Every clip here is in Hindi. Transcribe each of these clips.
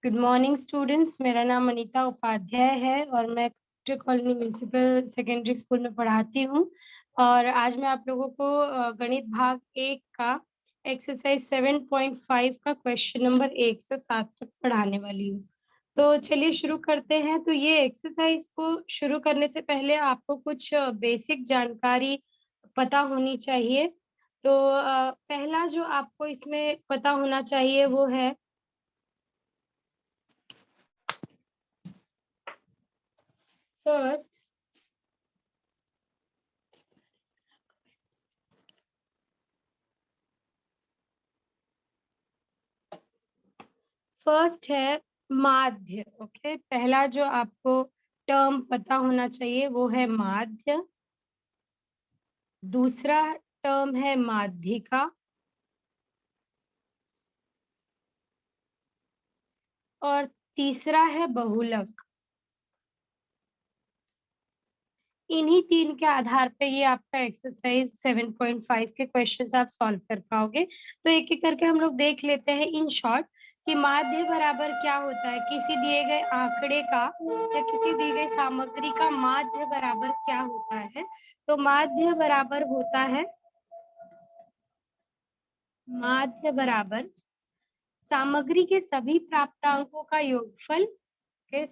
Good morning students. मेरा नाम अनीता उपाध्याय है और मैं कॉलोनी म्यूनिसिपल सेकेंडरी स्कूल में पढ़ाती हूँ। और आज मैं आप लोगों को गणित भाग 1 का एक्सरसाइज 7.5 का क्वेश्चन नंबर 1 से 7 तक पढ़ाने वाली हूँ। तो चलिए शुरू करते हैं। तो ये एक्सरसाइज को शुरू करने से पहले आपको कुछ बेसिक जानकारी पता होनी चाहिए। तो पहला जो आपको इसमें पता होना चाहिए वो है फर्स्ट फर्स्ट है माध्य। ओके, पहला जो आपको टर्म पता होना चाहिए वो है माध्य। दूसरा टर्म है माध्यिका और तीसरा है बहुलक। इन्हीं तीन के आधार पे ये आपका एक्सरसाइज 7.5 के क्वेश्चंस आप सॉल्व कर पाओगे। तो एक एक करके हम लोग देख लेते हैं इन शॉर्ट कि माध्य बराबर क्या होता है। किसी दिए गए आंकड़े का या किसी दी गई सामग्री का माध्य बराबर क्या होता है। तो माध्य बराबर होता है माध्य बराबर सामग्री के सभी प्राप्तांकों का योगफल के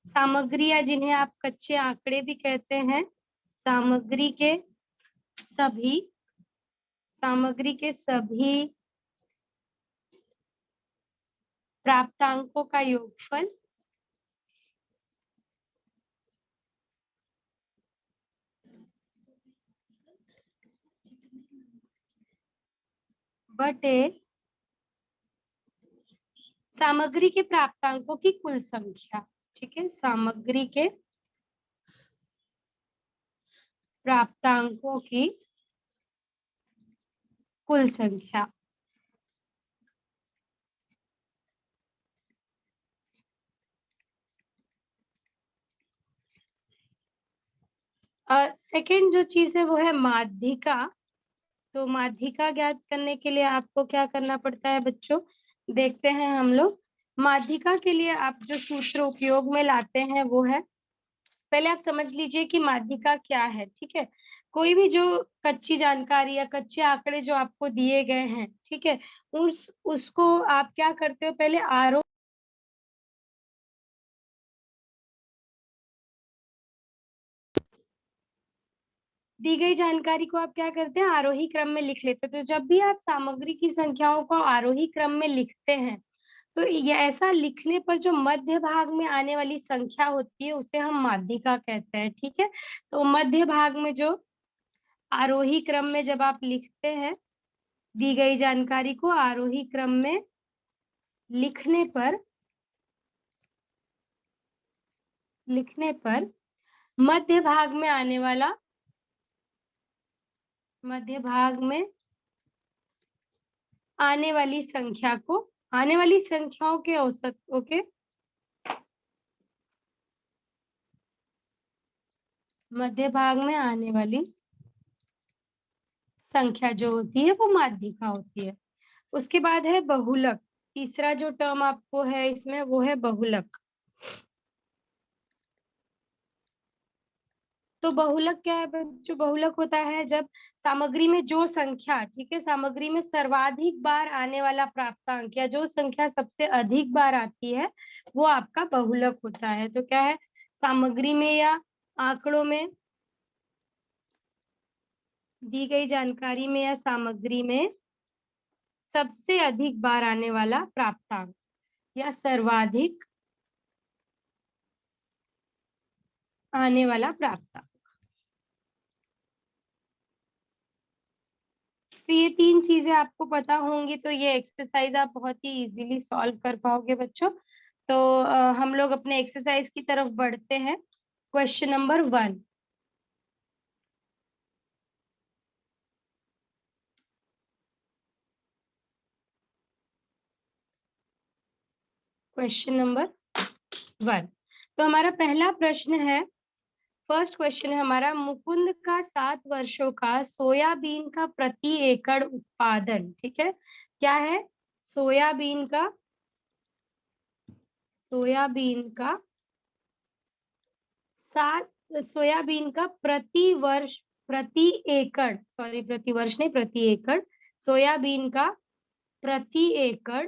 सामग्री या जिन्हें आप कच्चे आंकड़े भी कहते हैं, सामग्री के सभी प्राप्तांकों का योगफल बटे सामग्री के प्राप्तांकों की कुल संख्या। ठीक है, सामग्री के प्राप्तांकों की कुल संख्या। सेकंड जो चीज है वो है माध्यिका। तो माध्यिका ज्ञात करने के लिए आपको क्या करना पड़ता है बच्चों, देखते हैं हम लोग। माध्यिका के लिए आप जो सूत्र उपयोग में लाते हैं वो है, पहले आप समझ लीजिए कि माध्यिका क्या है। ठीक है, कोई भी जो कच्ची जानकारी या कच्चे आंकड़े जो आपको दिए गए हैं, ठीक है, उसको आप क्या करते हो, पहले आरोह दी गई जानकारी को आप क्या करते हैं, आरोही क्रम में लिख लेते हैं। तो जब भी आप सामग्री की संख्याओं को आरोही क्रम में लिखते हैं तो ये ऐसा लिखने पर जो मध्य भाग में आने वाली संख्या होती है उसे हम माध्यिका कहते हैं। ठीक है, तो मध्य भाग में जो आरोही क्रम में जब आप लिखते हैं दी गई जानकारी को आरोही क्रम में लिखने पर मध्य भाग में आने वाली संख्याओं के औसत। ओके, मध्य भाग में आने वाली संख्या जो होती है वो माध्यिका होती है। उसके बाद है बहुलक। तीसरा जो टर्म आपको है इसमें वो है बहुलक। तो बहुलक क्या है बच्चों, बहुलक होता है जब सामग्री में जो संख्या, ठीक है, सामग्री में सर्वाधिक बार आने वाला प्राप्तांक या जो संख्या सबसे अधिक बार आती है वो आपका बहुलक होता है। तो क्या है, सामग्री में या आंकड़ों में दी गई जानकारी में या सामग्री में सबसे अधिक बार आने वाला प्राप्तांक या सर्वाधिक आने वाला प्राप्तांक। तो ये तीन चीजें आपको पता होंगी तो ये एक्सरसाइज आप बहुत ही इजीली सॉल्व कर पाओगे बच्चों। तो हम लोग अपने एक्सरसाइज की तरफ बढ़ते हैं। Question number 1। Question number 1। तो हमारा पहला प्रश्न है, फर्स्ट क्वेश्चन है हमारा, मुकुंद का 7 वर्षों का सोयाबीन का प्रति एकड़ उत्पादन, ठीक है, क्या है? सोयाबीन का सोयाबीन का प्रति वर्ष, प्रति एकड़, सॉरी प्रति वर्ष नहीं, प्रति एकड़, सोयाबीन का प्रति एकड़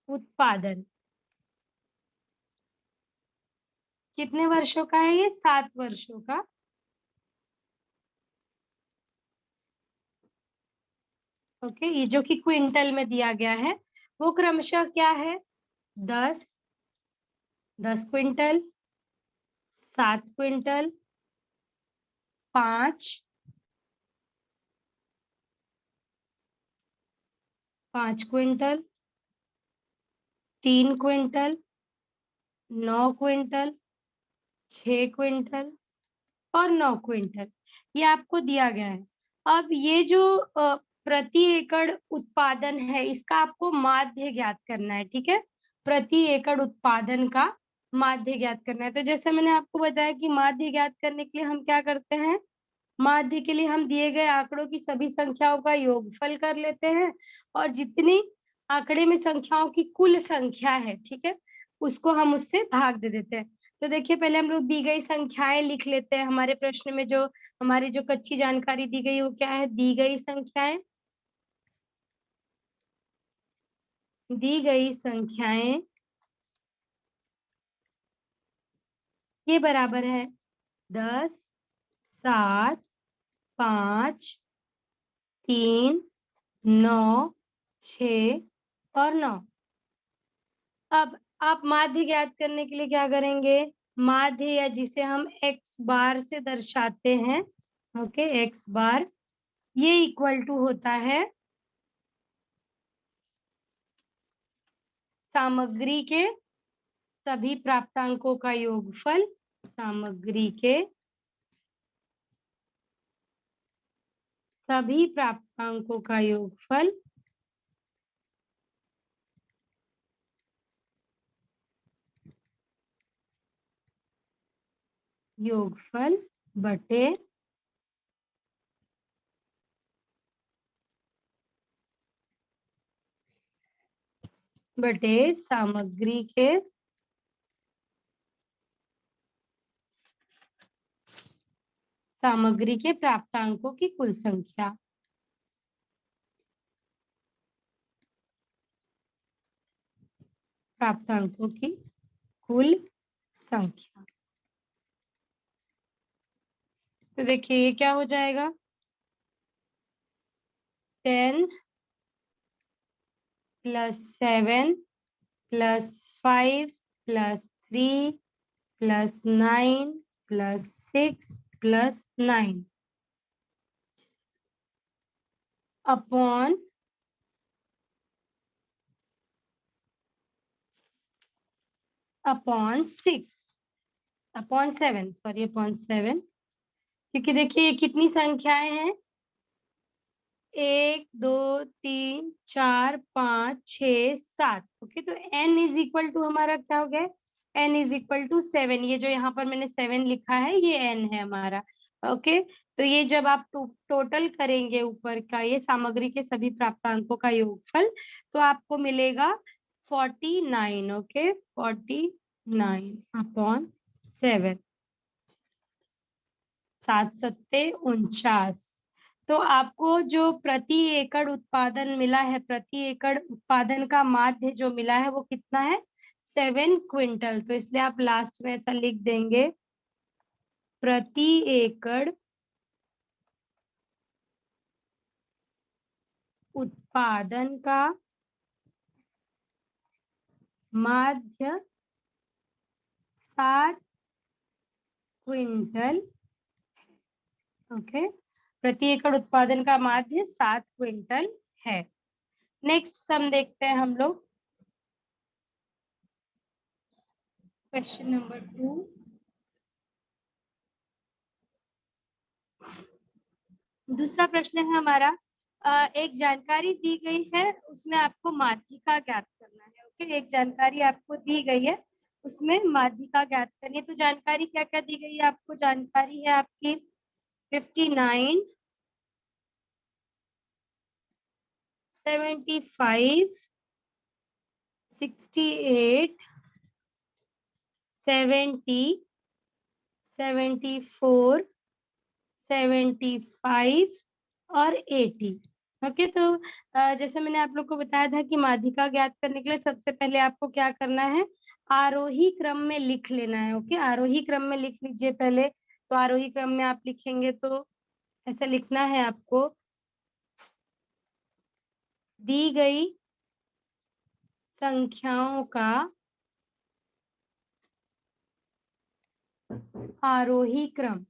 उत्पादन कितने वर्षों का है? ये 7 वर्षों का। ओके, ये जो कि क्विंटल में दिया गया है वो क्रमशः क्या है? 10 quintal, 7 quintal, 5 quintal, 3 quintal, 9 quintal, 6 quintal और 9 क्विंटल, ये आपको दिया गया है। अब ये जो प्रति एकड़ उत्पादन है, इसका आपको माध्य ज्ञात करना है, ठीक है? प्रति एकड़ उत्पादन का माध्य ज्ञात करना है। तो जैसे मैंने आपको बताया कि माध्य ज्ञात करने के लिए हम क्या करते हैं? माध्य के लिए हम दिए गए आंकड़ों की सभी संख्याओं का योगफल कर लेते हैं, और जितनी आंकड़े में संख्याओं की कुल संख्या है, ठीक है, उसको हम उससे भाग दे देते हैं। तो देखिए, पहले हम लोग दी गई संख्याएं लिख लेते हैं। हमारे प्रश्न में जो हमारी जो कच्ची जानकारी दी गई वो क्या है? दी गई संख्याएं, ये बराबर है 10, 7, 5, 3, 9, 6 और 9। अब आप माध्य ज्ञात करने के लिए क्या करेंगे? माध्य, या जिसे हम एक्स बार से दर्शाते हैं, ओके, एक्स बार, ये इक्वल टू होता है सामग्री के सभी प्राप्तांकों का योगफल, सामग्री के सभी प्राप्तांकों का योगफल बटे सामग्री के प्राप्तांकों की कुल संख्या। प्राप्तांकों की कुल संख्या। तो देखिए ये क्या हो जाएगा? 10 + 7 + 5 + 3 + 9 + 6 + 9 अपॉन 7, क्योंकि देखिए ये कितनी संख्याएं हैं? 1, 2, 3, 4, 5, 6, 7। ओके, तो n इज इक्वल टू हमारा क्या हो गया? n is equal to 7। ये जो यहाँ पर मैंने 7 लिखा है, ये n है हमारा। ओके, तो ये जब आप टोटल करेंगे ऊपर का, ये सामग्री के सभी प्राप्तांकों का योगफल, तो आपको मिलेगा 49। ओके, 49 अपॉन 7, 7 सत्ते 49। तो आपको जो प्रति एकड़ उत्पादन मिला है, प्रति एकड़ उत्पादन का माध्य जो मिला है वो कितना है? 7 क्विंटल। तो इसलिए आप लास्ट में ऐसा लिख देंगे, प्रति एकड़ उत्पादन का माध्य 7 क्विंटल। ओके, प्रति एकड़ उत्पादन का माध्य 7 क्विंटल है। नेक्स्ट सम देखते हैं हम लोग, क्वेश्चन नंबर 2। दूसरा प्रश्न है हमारा, एक जानकारी दी गई है, उसमें आपको माध्यिका ज्ञात करना है। ओके, एक जानकारी आपको दी गई है, उसमें माध्यिका ज्ञात करनी है। तो जानकारी क्या क्या दी गई है आपको? जानकारी है आपकी 59, 75, 68, 70, 74, 75 और 80। ओके, तो जैसे मैंने आप लोग को बताया था कि माध्यिका ज्ञात करने के लिए सबसे पहले आपको क्या करना है, आरोही क्रम में लिख लेना है। ओके, आरोही क्रम में लिख लीजिए पहले। तो आरोही क्रम में आप लिखेंगे तो ऐसा लिखना है आपको, दी गई संख्याओं का आरोही क्रम।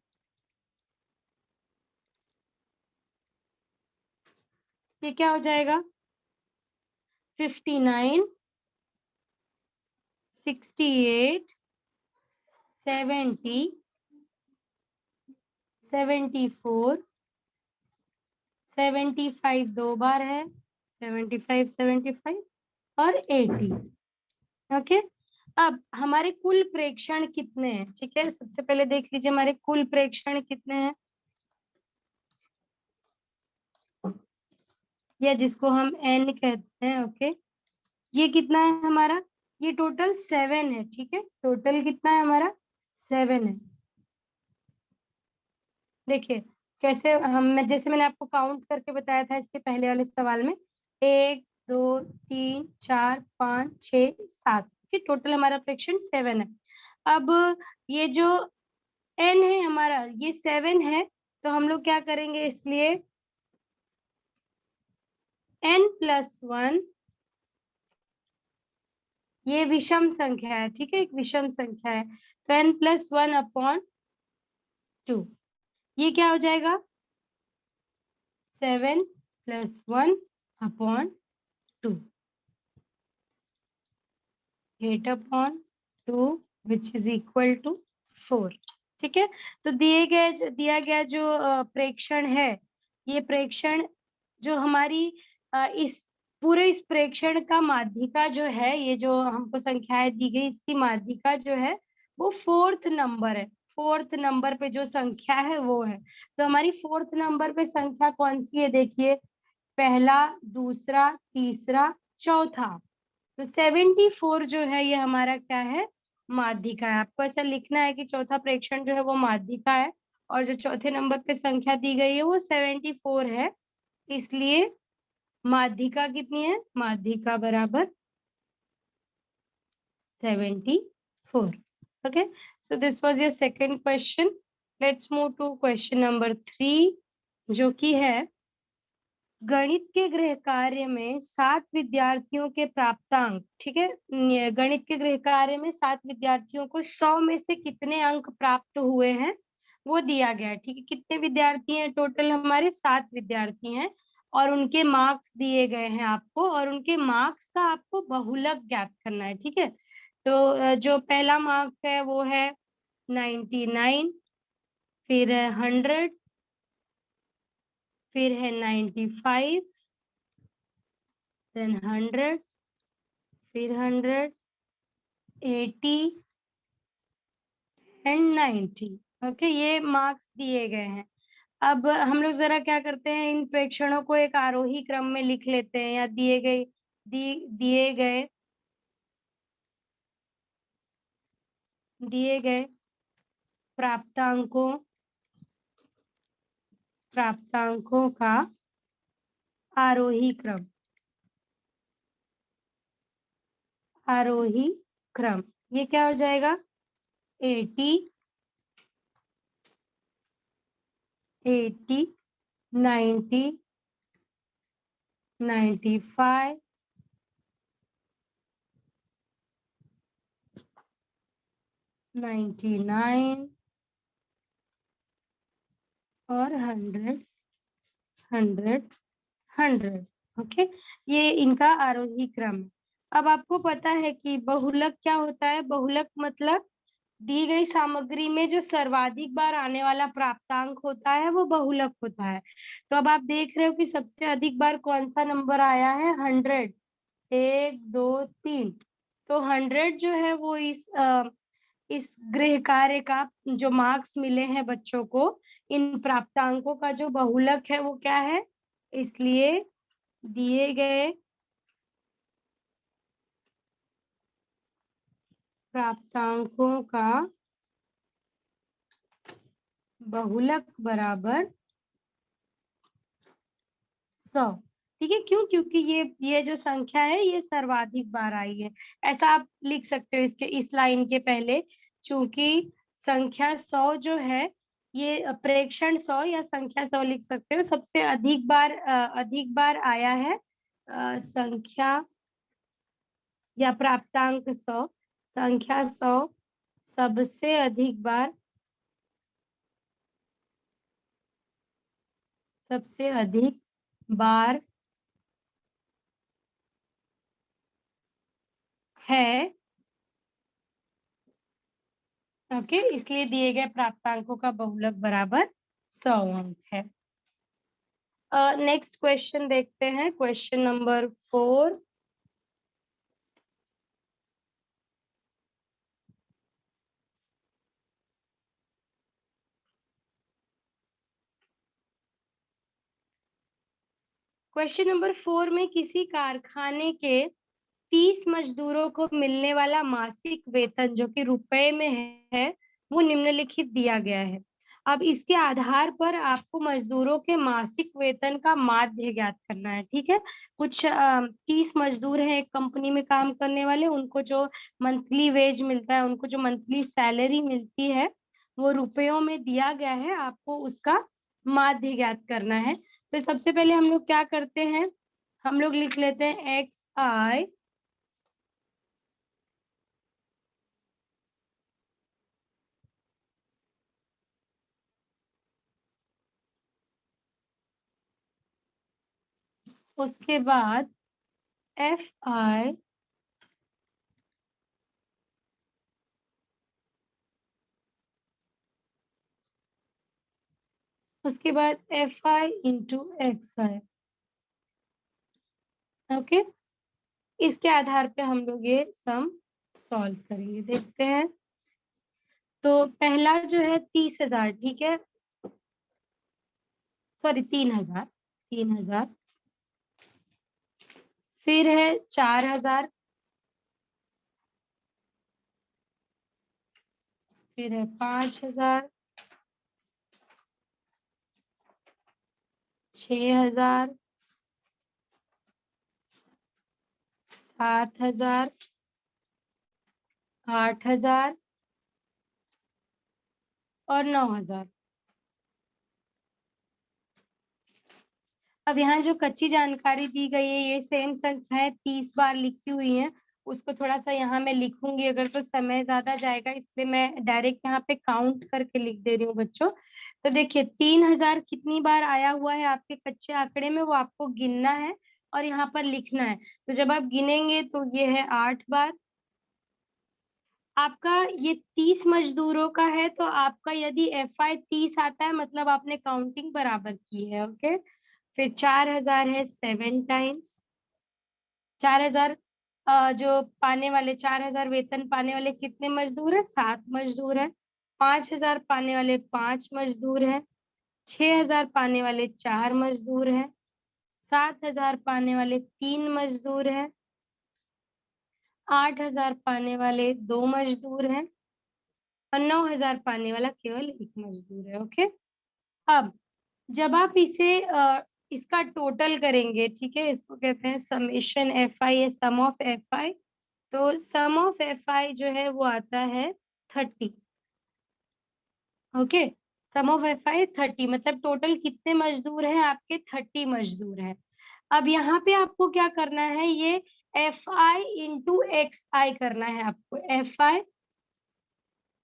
ये क्या हो जाएगा? 59, 68, 70, 74, 75 दो बार है, 75, 75 और 80। ओके, अब हमारे कुल प्रेक्षण कितने हैं? ठीक है, सबसे पहले देख लीजिए हमारे कुल प्रेक्षण कितने हैं, या जिसको हम n कहते हैं। ओके, ये कितना है हमारा? ये टोटल 7 है। ठीक है, टोटल कितना है हमारा? 7 है। देखिए कैसे जैसे मैंने आपको काउंट करके बताया था इसके पहले वाले सवाल में, 1 2 3 4 5 6 7 की टोटल हमारा प्रेक्षण 7 है। अब ये जो n है हमारा, ये 7 है, तो हम लोग क्या करेंगे, इसलिए n+1, ये विषम संख्या है। ठीक है, एक विषम संख्या है, तो n+1/2, ये क्या हो जाएगा? 7+1/2, 8/2 विच इज इक्वल टू 4। ठीक है, तो दिया गया जो प्रेक्षण है, ये प्रेक्षण जो हमारी इस पूरे इस प्रेक्षण का माध्यिका जो है, ये जो हमको संख्याएं दी गई, इसकी माध्यिका जो है वो 4th नंबर है। 4th नंबर पे जो संख्या है वो है, तो हमारी 4th नंबर पे संख्या कौन सी है? देखिए, पहला, दूसरा, तीसरा, चौथा। तो 74 जो है ये हमारा क्या है? माध्यिका है। आपको ऐसा लिखना है कि चौथा प्रेक्षण जो है वो माध्यिका है, और जो चौथे नंबर पे संख्या दी गई है वो 74 है। इसलिए माध्यिका कितनी है? माध्यिका बराबर 74। Okay, so this was your second question. Let's move to question number 3, जो कि है गणित के गृह कार्य में 7 विद्यार्थियों के प्राप्तांक। ठीक है, गणित के गृह कार्य में 7 विद्यार्थियों को 100 में से कितने अंक प्राप्त हुए हैं वो दिया गया है। ठीक है, कितने विद्यार्थी हैं? टोटल हमारे 7 विद्यार्थी हैं, और उनके मार्क्स दिए गए हैं आपको, और उनके मार्क्स का आपको बहुलक ज्ञात करना है। ठीक है, तो जो पहला मार्क्स है वो है 99, फिर है 100, फिर है 95, देन 100, फिर 100, 80 एंड 90। ओके, ये मार्क्स दिए गए हैं। अब हम लोग जरा क्या करते हैं, इन प्रेक्षणों को एक आरोही क्रम में लिख लेते हैं, या दिए गए प्राप्तांकों का आरोही क्रम। ये क्या हो जाएगा? 80, 90, 95, 99 और 100, 100, 100। ओके, ये इनका आरोही क्रम है। अब आपको पता है कि बहुलक क्या होता है? बहुलक मतलब दी गई सामग्री में जो सर्वाधिक बार आने वाला प्राप्तांक होता है वो बहुलक होता है। तो अब आप देख रहे हो कि सबसे अधिक बार कौन सा नंबर आया है? 100, 1 2 3। तो 100 जो है वो इस गृह कार्य का जो मार्क्स मिले हैं बच्चों को, इन प्राप्तांकों का जो बहुलक है वो क्या है? इसलिए दिए गए प्राप्तांकों का बहुलक बराबर 100। ठीक है, क्यों? क्योंकि ये जो संख्या है ये सर्वाधिक बार आई है। ऐसा आप लिख सकते हो इसके इस लाइन के पहले, चूंकि संख्या 100 जो है ये प्रेक्षण 100 या संख्या 100 लिख सकते हो, सबसे अधिक बार आया है संख्या या प्राप्तांक 100, संख्या 100 सबसे अधिक बार है। ओके, इसलिए दिए गए प्राप्तांकों का बहुलक बराबर 100 अंक है। नेक्स्ट क्वेश्चन देखते हैं, क्वेश्चन नंबर 4। क्वेश्चन नंबर 4 में किसी कारखाने के 30 मजदूरों को मिलने वाला मासिक वेतन जो कि रुपए में है, वो निम्नलिखित दिया गया है। अब इसके आधार पर आपको मजदूरों के मासिक वेतन का माध्य ज्ञात करना है। ठीक है, कुछ 30 मजदूर हैं एक कंपनी में काम करने वाले, उनको जो मंथली वेज मिलता है, उनको जो मंथली सैलरी मिलती है वो रुपयों में दिया गया है, आपको उसका माध्य ज्ञात करना है। तो सबसे पहले हम लोग क्या करते हैं, हम लोग लिख लेते हैं XI, उसके बाद FI, उसके बाद FI इंटू XI। ओके, इसके आधार पे हम लोग ये सम सॉल्व करेंगे, देखते हैं। तो पहला जो है 30,000, ठीक है, सॉरी 3,000, 3,000, फिर है 4,000, फिर है 5,000, 6,000, 7,000, 8,000 और 9,000। अब यहाँ जो कच्ची जानकारी दी गई है, ये सेम संख्याएं 30 बार लिखी हुई हैं, उसको थोड़ा सा यहाँ मैं लिखूंगी, अगर तो समय ज्यादा जाएगा, इसलिए मैं डायरेक्ट यहाँ पे काउंट करके लिख दे रही हूँ बच्चों। तो देखिए 3,000 कितनी बार आया हुआ है आपके कच्चे आंकड़े में, वो आपको गिनना है और यहाँ पर लिखना है। तो जब आप गिनेंगे तो ये है 8 बार। आपका ये 30 मजदूरों का है, तो आपका यदि FI 30 आता है, मतलब आपने काउंटिंग बराबर की है। ओके, फिर 4,000 है 7 टाइम्स 4,000, जो पाने वाले 4,000 वेतन पाने वाले कितने मजदूर है? 7 मजदूर है। 5,000 पाने वाले 5 मजदूर है। 6,000 पाने वाले 4 मजदूर है। 7,000 पाने वाले 3 मजदूर है। 8,000 पाने वाले 2 मजदूर हैं और 9,000 पाने वाला केवल 1 मजदूर है। ओके, अब जब आप इसका टोटल करेंगे, ठीक है, इसको कहते हैं समेशन FI या सम ऑफ FI। तो सम ऑफ FI जो है वो आता है 30। ओके, सम ऑफ FI 30, मतलब टोटल कितने मजदूर हैं आपके? 30 मजदूर हैं। अब यहाँ पे आपको क्या करना है, ये FI इंटू XI करना है आपको, FI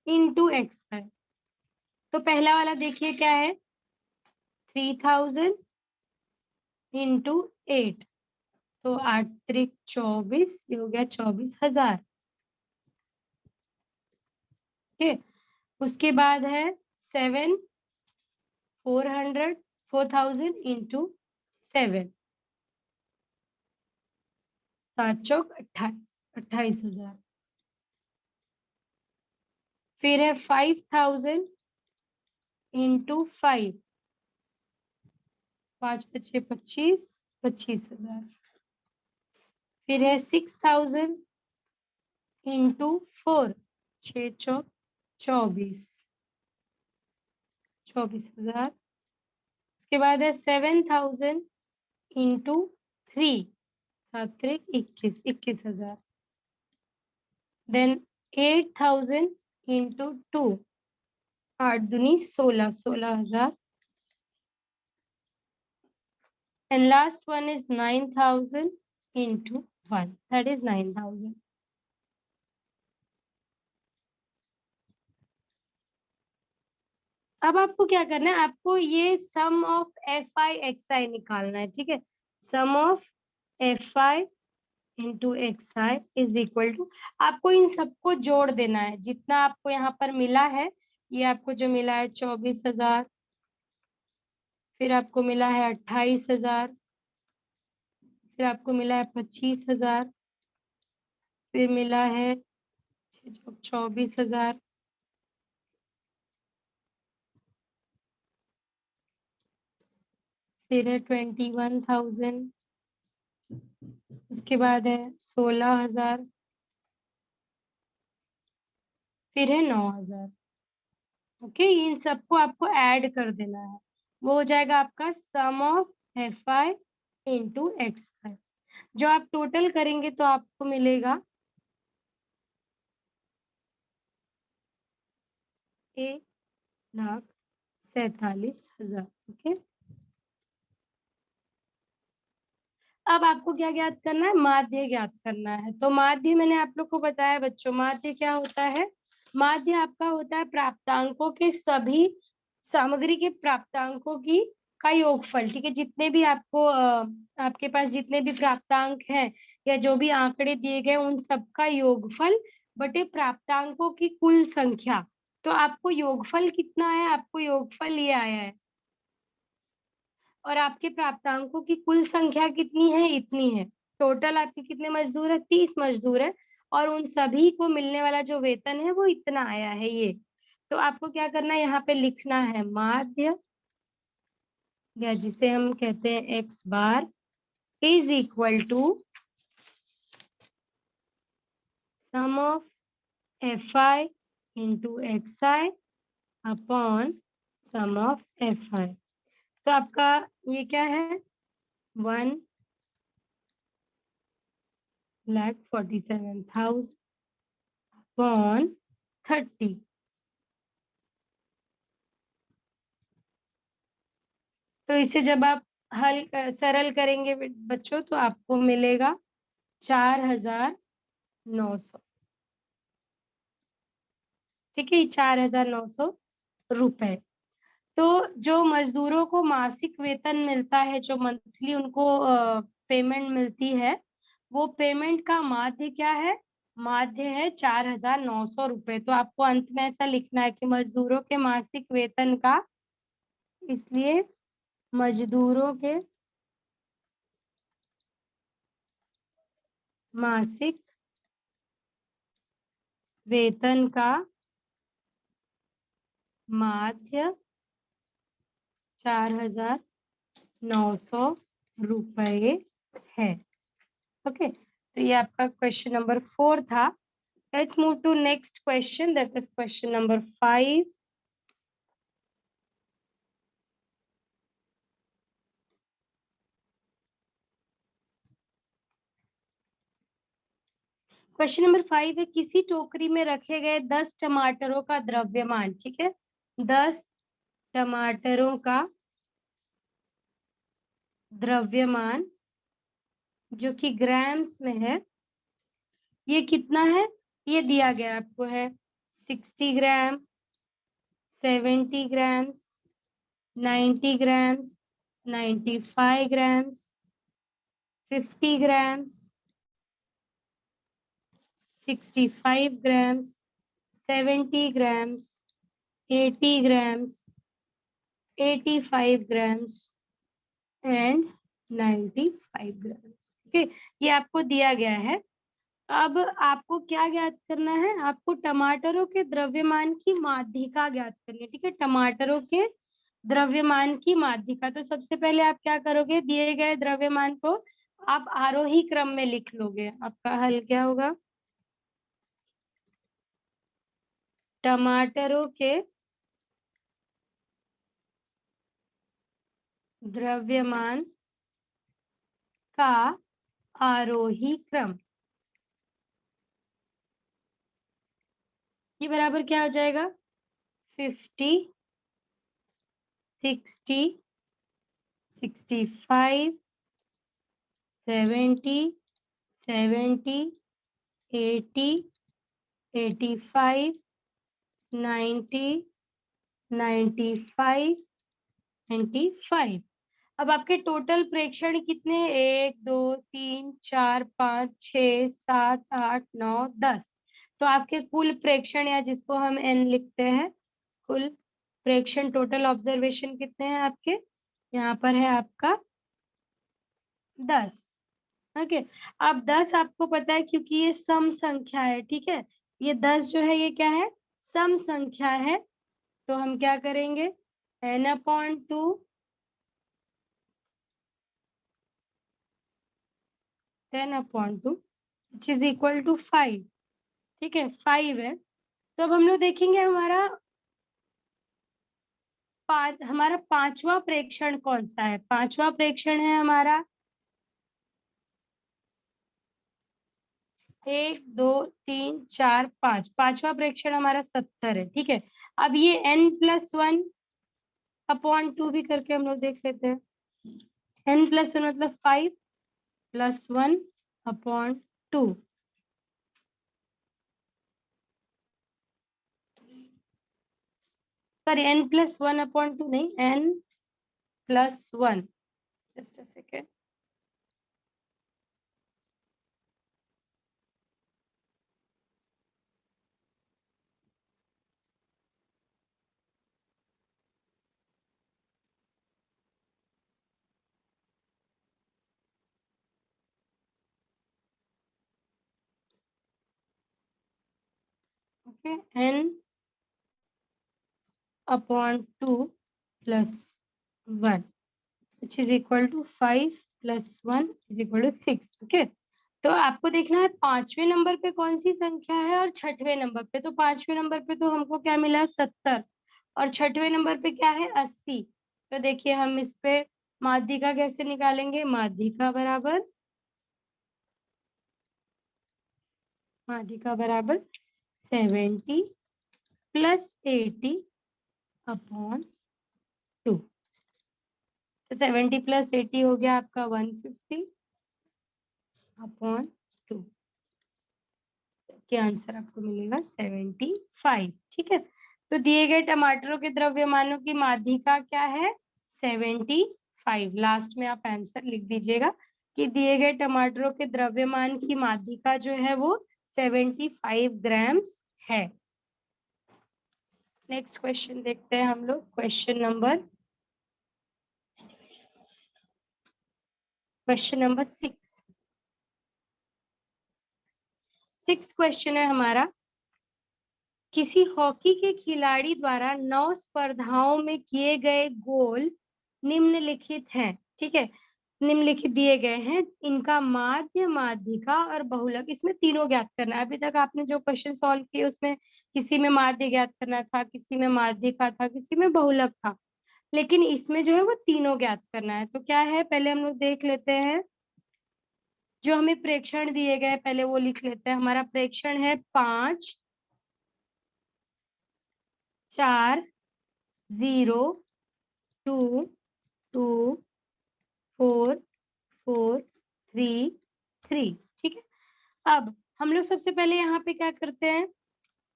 इंटू XI। तो पहला वाला देखिए क्या है, 3,000 इंटू 8, तो 8 त्रिक 24, ये हो गया 24,000। ठीक, उसके बाद है 7, 400, 4,000 इंटू 7, 7 चौक 28। 28,000। फिर है 5,000 इंटू 5, 5 पचे 25, 25,000। फिर है 6,000 इंटू 4, 6 चौक 24, 24,000। उसके बाद है 7,000 इंटू 3, 7 त्रिक 21, 21,000। देन 8,000 इंटू 2, 8 दूनी 16, 16,000। And last one is 9,000 into 1, that is 9,000. अब आपको क्या करना है, आपको ये sum of f i x i निकालना है, ठीक है। Sum of f i into x i is equal to, आपको इन सबको जोड़ देना है जितना आपको यहाँ पर मिला है। ये आपको जो मिला है 24,000, फिर आपको मिला है 28,000, फिर आपको मिला है 25,000, फिर मिला है 24,000, फिर है 21,000, उसके बाद है 16,000, फिर है 9,000। ओके, इन सबको आपको ऐड कर देना है, वो हो जाएगा आपका sum of f i into x i. जो आप टोटल करेंगे तो आपको मिलेगा 1,47,000। ओके, अब आपको क्या ज्ञात करना है, माध्य ज्ञात करना है। तो माध्य मैंने आप लोग को बताया बच्चों, माध्य क्या होता है, माध्य आपका होता है प्राप्तांकों के सभी, सामग्री के प्राप्तांकों की का योगफल, ठीक है। जितने भी आपको आपके पास जितने भी प्राप्तांक हैं या जो भी आंकड़े दिए गए उन सबका योगफल बटे प्राप्तांकों की कुल संख्या। तो आपको योगफल कितना है, आपको योगफल ये आया है, और आपके प्राप्तांकों की कुल संख्या कितनी है, इतनी है। टोटल आपके कितने मजदूर है, 30 मजदूर है, और उन सभी को मिलने वाला जो वेतन है वो इतना आया है ये। तो आपको क्या करना है, यहाँ पे लिखना है माध्य, या जिसे हम कहते हैं x bar, is equal to sum of f i into x i upon sum of f i. तो आपका ये क्या है, 1,47,000 अपॉन 30। तो इसे जब आप सरल करेंगे बच्चों तो आपको मिलेगा 4,900, ठीक है, 4,900 रुपए। तो जो मजदूरों को मासिक वेतन मिलता है, जो मंथली उनको पेमेंट मिलती है, वो पेमेंट का माध्य क्या है, माध्य है 4,900 रुपए। तो आपको अंत में ऐसा लिखना है कि मजदूरों के मासिक वेतन का, इसलिए मजदूरों के मासिक वेतन का माध्य 4,900 रुपए है। ओके, तो ये आपका क्वेश्चन नंबर 4 था। Let's move to next question, that is question number 5। Question number 5 है, किसी टोकरी में रखे गए 10 टमाटरों का द्रव्यमान, ठीक है, 10 टमाटरों का द्रव्यमान जो कि ग्राम्स में है, ये कितना है, ये दिया गया आपको है 60 ग्राम, 70 grams, 90 grams, 95 grams, 50 grams, 65 grams, 70 grams, 80 grams, 85 grams and 95 grams। Okay, ये आपको दिया गया है। अब आपको क्या ज्ञात करना है? आपको टमाटरों के द्रव्यमान की माध्यिका ज्ञात करनी है। ठीक है, टमाटरों के द्रव्यमान की माध्यिका। तो सबसे पहले आप क्या करोगे? दिए गए द्रव्यमान को आप आरोही क्रम में लिख लोगे। आपका हल क्या होगा? टमाटरों के द्रव्यमान का आरोही क्रम, ये बराबर क्या हो जाएगा? 50, 60, 65, 70, 70, 80, 85, 90, 95, 95। अब आपके टोटल प्रेक्षण कितने? 1, 2, 3, 4, 5, 6, 7, 8, 9, 10। तो आपके कुल प्रेक्षण, या जिसको हम एन लिखते हैं, कुल प्रेक्षण, टोटल ऑब्जर्वेशन कितने हैं आपके? यहाँ पर है आपका 10। ओके, अब 10 आपको पता है क्योंकि ये सम संख्या है। ठीक है, ये 10 जो है ये क्या है? सम संख्या है। तो हम क्या करेंगे? n/2 10/2 which is equal to 5। ठीक है, 5 है। तो अब हम लोग देखेंगे हमारा पांचवा प्रेक्षण कौन सा है? पांचवा प्रेक्षण है हमारा 1, 2, 3, 4, 5। पांचवा प्रेक्षण हमारा 70 है। ठीक है, अब ये n+1/2 भी करके हम लोग देख लेते हैं। n+1 मतलब 5 + 1/2। सॉरी, n+1/2 नहीं, n+1। Just a second. Okay, n/2 + 1 which is equal to 5 + 1 is equal to 6। Okay, तो आपको देखना है पांचवें नंबर पे कौन सी संख्या है और छठवें नंबर पे। तो पांचवें नंबर पे तो हमको क्या मिला? 70। और छठवें नंबर पे क्या है? 80। तो देखिए हम इस पे माध्यिका कैसे निकालेंगे? माध्यिका बराबर 70 + 80/2। तो 70 + 80 हो गया आपका 150/2 के आंसर आपको मिलेगा 75। ठीक है, तो दिए गए टमाटरों के द्रव्यमानों की माध्यिका क्या है? 75। लास्ट में आप आंसर लिख दीजिएगा कि दिए गए टमाटरों के द्रव्यमान की माध्यिका जो है वो 75 ग्राम्स है। नेक्स्ट क्वेश्चन देखते हैं हम लोग। Question number 6। क्वेश्चन है हमारा, किसी हॉकी के खिलाड़ी द्वारा 9 स्पर्धाओं में किए गए गोल निम्नलिखित हैं। ठीक है, निम्नलिखित दिए गए हैं, इनका माध्य, माध्यिका और बहुलक, इसमें तीनों ज्ञात करना है। अभी तक आपने जो क्वेश्चन सॉल्व किए उसमें किसी में माध्य ज्ञात करना था, किसी में माध्यिका था, किसी में बहुलक था, लेकिन इसमें जो है वो तीनों ज्ञात करना है। तो क्या है, पहले हम लोग देख लेते हैं। जो हमें प्रेक्षण दिए गए पहले वो लिख लेते हैं। हमारा प्रेक्षण है 5, 4, 0, 2, 2, 4, 4, 3, 3। ठीक है, अब हम लोग सबसे पहले यहाँ पे क्या करते हैं?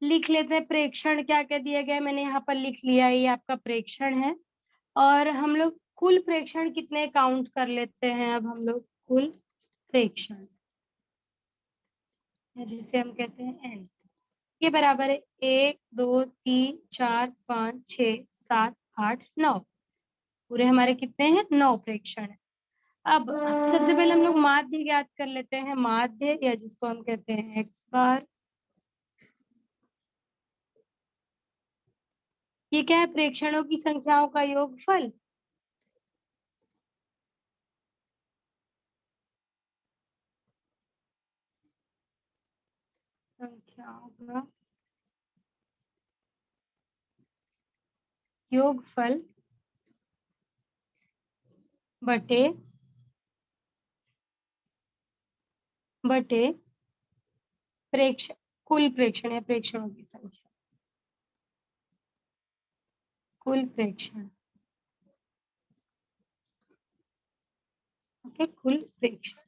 लिख लेते हैं प्रेक्षण क्या क्या दिया गया है। मैंने यहाँ पर लिख लिया, ये आपका प्रेक्षण है। और हम लोग कुल प्रेक्षण कितने काउंट कर लेते हैं? अब हम लोग कुल प्रेक्षण, जिसे हम कहते हैं एन, ये बराबर है 1, 2, 3, 4, 5, 6, 7, 8, 9। पूरे हमारे कितने हैं? 9 प्रेक्षण है। अब सबसे पहले हम लोग माध्य ज्ञात कर लेते हैं, माध्य या जिसको हम कहते हैं एक्स बार। ये क्या है? प्रेक्षणों की संख्याओं का योगफल। संख्याओं का योगफल बटे बटे प्रेक्षण, कुल प्रेक्षण या प्रेक्षणों की संख्या, कुल प्रेक्षण। ओके, कुल प्रेक्षण।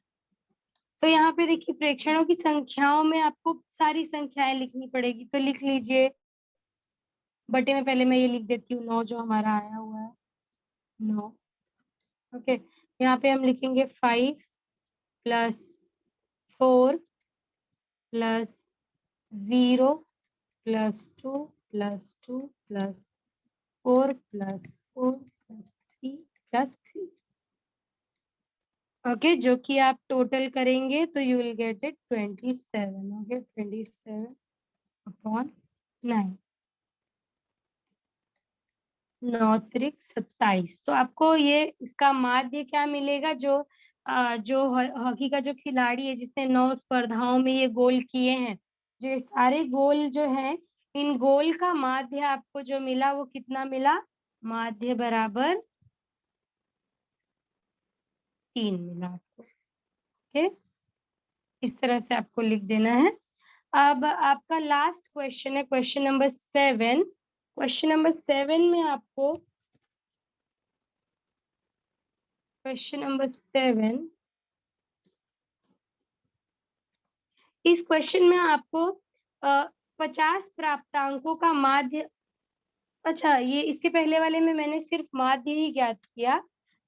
तो यहाँ पे देखिए प्रेक्षणों की संख्याओं में आपको सारी संख्याएं लिखनी पड़ेगी, तो लिख लीजिए। बटे में पहले मैं ये लिख देती हूँ 9 जो हमारा आया हुआ है, 9। ओके, यहाँ पे हम लिखेंगे 5 plus 4 plus 0 plus 2 plus 2 plus 4 plus 4 plus 3 plus 3। Okay, जो कि आप टोटल करेंगे तो you will get it 27। Okay, 27 upon 9, 9 त्रिक 27। तो आपको ये इसका माध्य क्या मिलेगा? जो हॉकी का जो खिलाड़ी है जिसने 9 स्पर्धाओं में ये गोल किए हैं, जो ये सारे गोल जो हैं, इन गोल का माध्य आपको जो मिला वो कितना मिला? माध्य बराबर 3 मिला आपको। ओके, इस तरह से आपको लिख देना है। अब आपका लास्ट क्वेश्चन है क्वेश्चन नंबर 7। क्वेश्चन नंबर 7 में आपको, क्वेश्चन नंबर 7, इस क्वेश्चन में आपको 50 प्राप्तांकों का माध्य, अच्छा ये इसके पहले वाले में मैंने सिर्फ माध्य ही ज्ञात किया,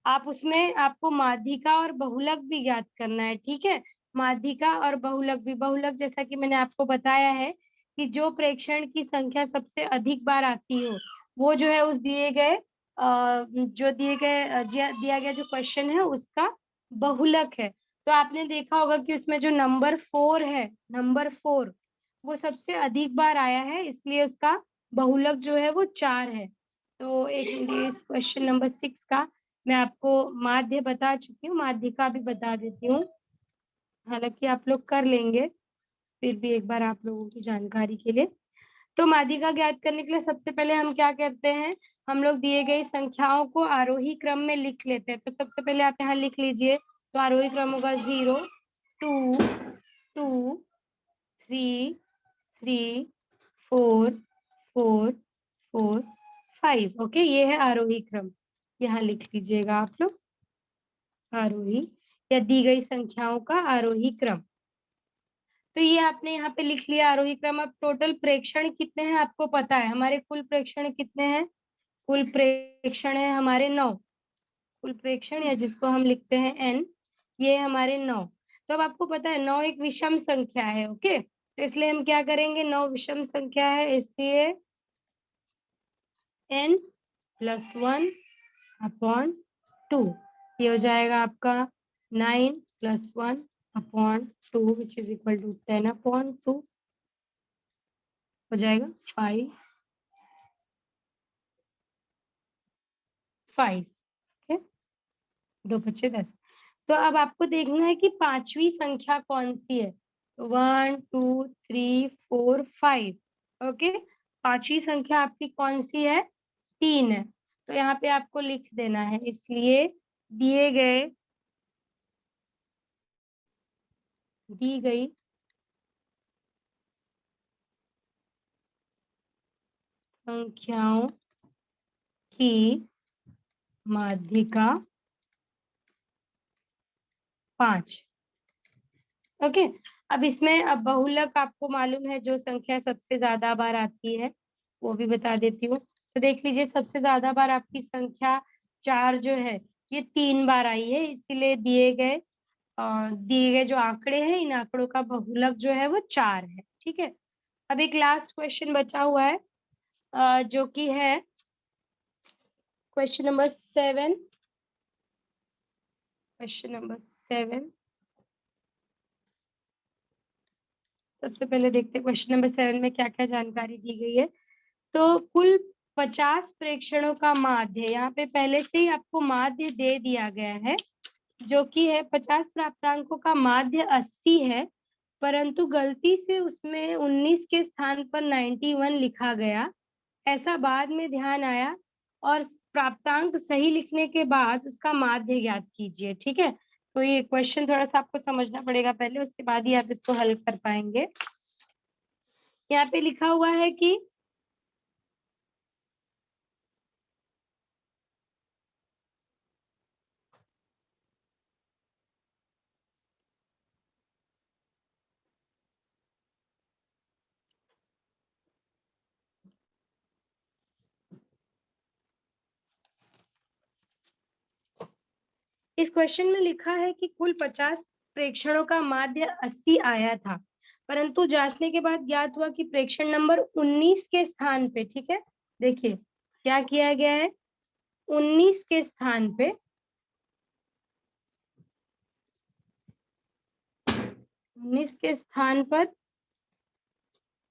आप उसमें आपको माध्यिका और बहुलक भी ज्ञात करना है, ठीक है। माध्यिका और बहुलक भी, बहुलक जैसा कि मैंने आपको बताया है कि जो प्रेक्षण की संख्या सबसे अधिक बार आती हो वो जो है उस दिए गए जो दिए गए दिया गया जो क्वेश्चन है उसका बहुलक है। तो आपने देखा होगा कि उसमें जो नंबर 4 है, नंबर 4 वो सबसे अधिक बार आया है, इसलिए उसका बहुलक जो है वो 4 है। तो एक मिनट, इस क्वेश्चन नंबर 6 का मैं आपको माध्य बता चुकी हूँ, माध्यिका भी बता देती हूँ, हालांकि आप लोग कर लेंगे, फिर भी एक बार आप लोगों की जानकारी के लिए। तो माध्यिका ज्ञात करने के लिए सबसे पहले हम क्या करते हैं? हम लोग दिए गई संख्याओं को आरोही क्रम में लिख लेते हैं। तो सबसे पहले आप यहाँ लिख लीजिए, तो आरोही क्रम होगा 0 2 2 3 3 4 4 4 5। ओके, ये है आरोही क्रम, यहाँ लिख लीजिएगा आप लोग, आरोही या दी गई संख्याओं का आरोही क्रम। तो ये आपने यहाँ पे लिख लिया आरोही क्रम। अब टोटल प्रेक्षण कितने हैं आपको पता है, हमारे कुल प्रेक्षण कितने हैं? कुल प्रेक्षण है हमारे 9, कुल प्रेक्षण या जिसको हम लिखते हैं n, ये हमारे 9। तो अब आपको पता है 9 एक विषम संख्या है। ओके, तो इसलिए हम क्या करेंगे, 9 विषम संख्या है इसलिए n प्लस 1 अपॉन 2, ये हो जाएगा आपका 9 plus 1 upon 2 which is equal to 10 upon 2, हो जाएगा 5 5। ओके, 2 बचे 10। तो अब आपको देखना है कि पांचवी संख्या कौन सी है। 1 2 3 4 5। ओके, पांचवी संख्या आपकी कौन सी है? 3 है। तो यहाँ पे आपको लिख देना है, इसलिए दिए गए दी गई संख्याओं की माध्यिका 5। ओके, अब इसमें अब बहुलक आपको मालूम है, जो संख्या सबसे ज्यादा बार आती है वो भी बता देती हूँ। तो देख लीजिए, सबसे ज्यादा बार आपकी संख्या 4 जो है ये 3 बार आई है, इसीलिए दिए गए जो आंकड़े हैं इन आंकड़ों का बहुलक जो है वो 4 है। ठीक है, अब एक लास्ट क्वेश्चन बचा हुआ है जो कि है क्वेश्चन नंबर 7। Question number 7। सबसे पहले देखते हैं क्वेश्चन नंबर 7 में क्या-क्या जानकारी दी गई है। तो कुल 50 प्रेक्षणों का माध्य, यहाँ पे पहले से ही आपको माध्य दे दिया गया है, जो कि है 50 प्राप्तांकों का माध्य 80 है, परंतु गलती से उसमें 19 के स्थान पर 91 लिखा गया। ऐसा बाद में ध्यान आया और प्राप्तांक सही लिखने के बाद उसका माध्य ज्ञात कीजिए, ठीक है? तो ये क्वेश्चन थोड़ा-सा आपको समझना पड़ेगा पहले, उसके बाद ही आप इसको हल कर पाएँगे। यहाँ पे लिखा हुआ है कि इस क्वेश्चन में लिखा है कि कुल 50 प्रेक्षणों का माध्य 80 आया था, परंतु जांचने के बाद ज्ञात हुआ कि प्रेक्षण नंबर 19 के स्थान पे, ठीक है? देखिए, क्या किया गया है? 19 के स्थान पे 19 के स्थान पर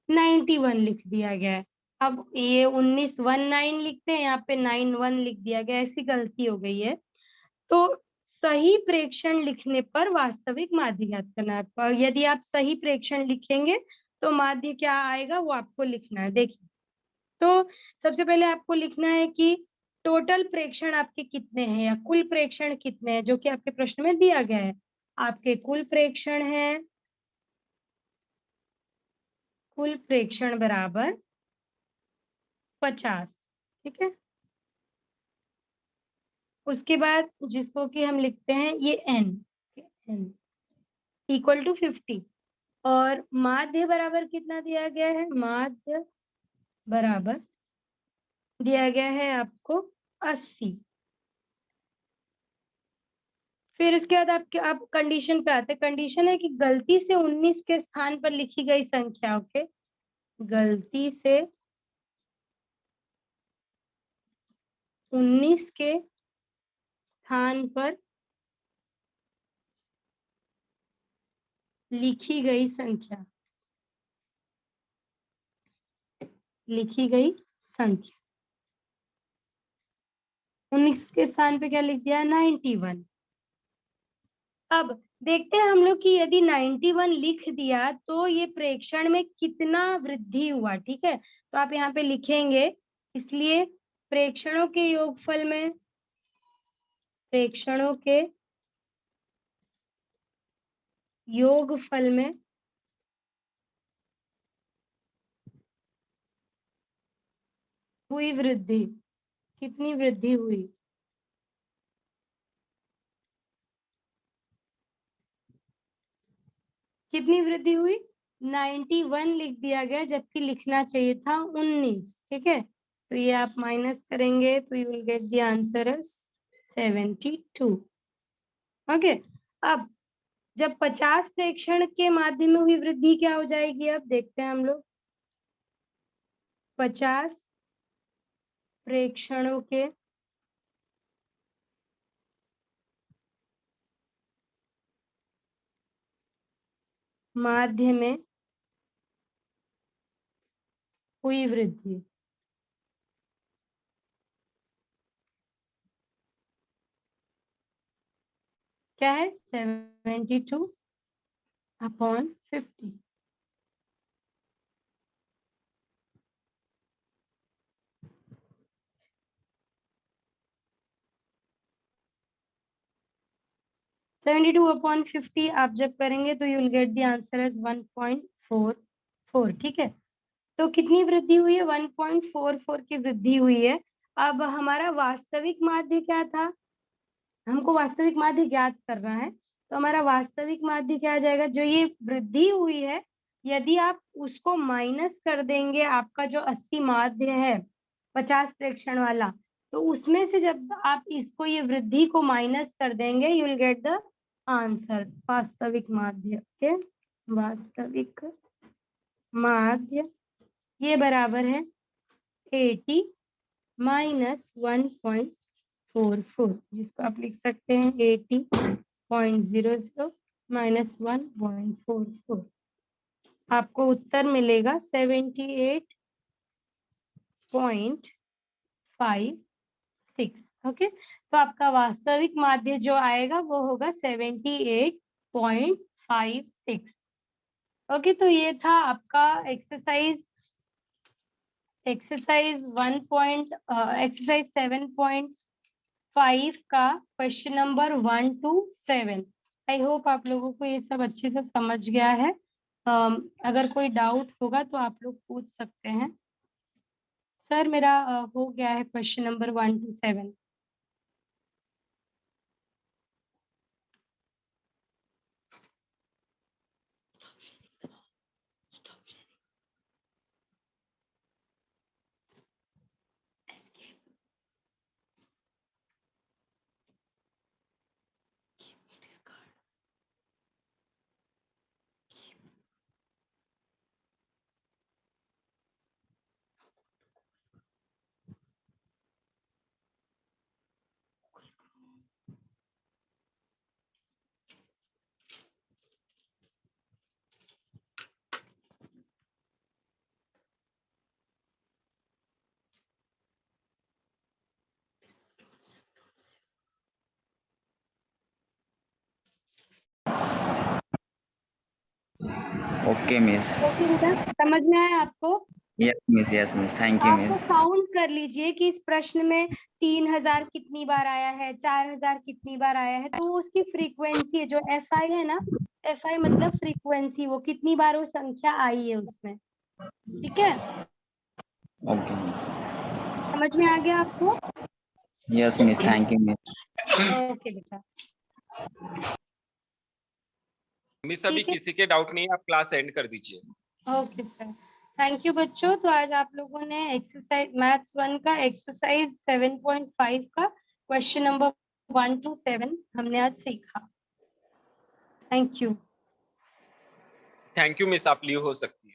91 लिख दिया गया है। अब ये 1919 लिखते हैं, यहाँ पे 91 लिख दिया गया है, ऐसी गलती हो गई है। तो सही प्रेक्षण लिखने पर वास्तविक माध्य ज्ञात करना है। यदि आप सही प्रेक्षण लिखेंगे तो माध्य क्या आएगा वो आपको लिखना है। देखिए, तो सबसे पहले आपको लिखना है कि टोटल प्रेक्षण आपके कितने हैं या कुल प्रेक्षण कितने हैं, जो कि आपके प्रश्न में दिया गया है। आपके कुल प्रेक्षण बराबर 50, ठीक है? उसके बाद जिसको कि हम लिखते हैं ये n इक्वल टू 50 और माध्य बराबर कितना दिया गया है? माध्य बराबर दिया गया है आपको 80। फिर उसके बाद आप कंडीशन पे आते हैं। कंडीशन है कि गलती से 19 के स्थान पर लिखी गई संख्या, ओके? गलती से 19 के स्थान पर लिखी गई संख्या, लिखी गई संख्या 19 के स्थान पे क्या लिख दिया? 91। अब देखते हैं हम लोग कि यदि 91 लिख दिया तो ये प्रेक्षण में कितना वृद्धि हुआ, ठीक है? तो आप यहाँ पे लिखेंगे, इसलिए प्रेक्षणों के योगफल में प्रेक्षणों के योगफल में हुई वृद्धि। कितनी वृद्धि हुई? कितनी वृद्धि हुई? 91 लिख दिया गया, जबकि लिखना चाहिए था 19, ठीक है? तो ये आप माइनस करेंगे तो you will get the answer as 72। Okay, अब जब 50 प्रेक्षण के माध्यम में हुई वृद्धि क्या हो जाएगी? अब देखते हैं हम लोग। 50 प्रेक्षणों के माध्य में हुई वृद्धि क्या है? 72 अपॉन 50। 72 अपॉन 50 आप जब करेंगे तो you will get the answer as 1.44, ठीक है? तो कितनी वृद्धि हुई है? 1.44 की वृद्धि हुई है। अब हमारा वास्तविक माध्य क्या था? हमको वास्तविक माध्य ज्ञात करना है, तो हमारा वास्तविक माध्य क्या आ जाएगा? जो ये वृद्धि हुई है, यदि आप उसको माइनस कर देंगे आपका जो 80 माध्य है 50 प्रेक्षण वाला, तो उसमें से जब आप इसको ये वृद्धि को माइनस कर देंगे you will get the answer वास्तविक माध्य के। वास्तविक माध्य ये बराबर है 80 माइनस 1.44। 44, जिसको आप लिख सकते हैं 80.00 माइनस 1.44। आपको उत्तर मिलेगा 78.56। ओके, तो आपका वास्तविक माध्य जो आएगा वो होगा 78.56। ओके, तो ये था आपका एक्सरसाइज 7.5 का question number 1 to 7। I hope आप लोगों को ये सब अच्छे से समझ गया है। अगर कोई डाउट होगा तो आप लोग पूछ सकते हैं। सर मेरा हो गया है question number 1 to 7। Okay miss. Okay बेटा, समझ में आया आपको? यस मिस, थैंक यू आपको मिस। काउंट कर लीजिए कि इस प्रश्न में 3000 कितनी बार आया है, 4000 कितनी बार आया है, तो उसकी फ्रीक्वेंसी है, जो FI है ना, FI मतलब फ्रीक्वेंसी, वो कितनी बार वो संख्या आई है उसमें। ठीक है, ओके मिस। समझ में आ गया आपको? Yes miss, thank you miss. Okay बेटा, मिस अभी ठीक है। किसी के डाउट नहीं है, आप क्लास एंड कर दीजिए। ओके सर, थैंक यू बच्चों। तो आज आप लोगों ने एक्सरसाइज मैथ्स 1 का एक्सरसाइज 7.5 का क्वेश्चन नंबर 1 to 7 हमने आज सीखा। Thank you. Thank you miss, आप लीव हो सकती है।